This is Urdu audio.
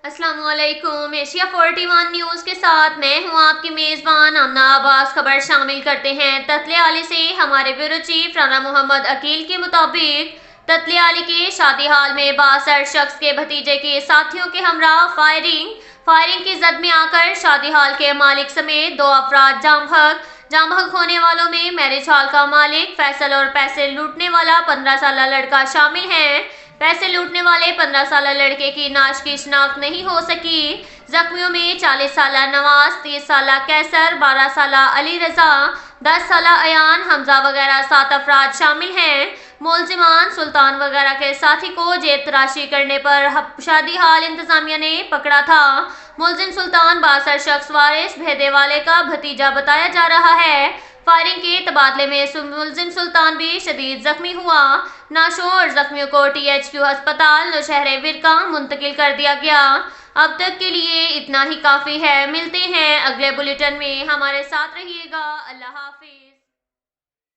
السلام علیکم۔ ایشیا 41 نیوز کے ساتھ میں ہوں آپ کی میزبان آمنہ عباس۔ خبر شامل کرتے ہیں تتلے علی سے۔ ہمارے بیورو چیف رانا محمد عقیل کے مطابق تتلے علی کے شادی ہال میں بااثر شخص کے بھتیجے کے ساتھیوں کے ہمراہ فائرنگ کی زد میں آ کر شادی ہال کے مالک سمیت 2 افراد جام بحق ہونے والوں میں میرج ہال کا مالک فیصل اور پیسے لوٹنے والا 15 سالہ لڑکا شامل ہیں۔ پیسے لوٹنے والے 15 سالہ لڑکے کی نعش کی شناخت نہیں ہو سکی۔ زخمیوں میں 40 سالہ نواز، 30 سالہ کیسر، 12 سالہ علی رضا، 10 سالہ ایان، حمزہ وغیرہ 7 افراد شامل ہیں۔ ملزمان سلطان وغیرہ کے ساتھی کو جیب تراشی کرنے پر شادی ہال انتظامیہ نے پکڑا تھا۔ ملزم سلطان بااثر شخص وارث بھیدے والے کا بھتیجا بتایا جا رہا ہے۔ فائرنگ کے تبادلے میں ملزم سلطان بھی شدید زخمی ہوا۔ نعشوں اور زخمیوں کو THQ ہسپتال نوشہر ورکا منتقل کر دیا گیا۔ اب تک کے لیے اتنا ہی کافی ہے۔ ملتے ہیں اگلے بلیٹن میں، ہمارے ساتھ رہیے گا۔ اللہ حافظ۔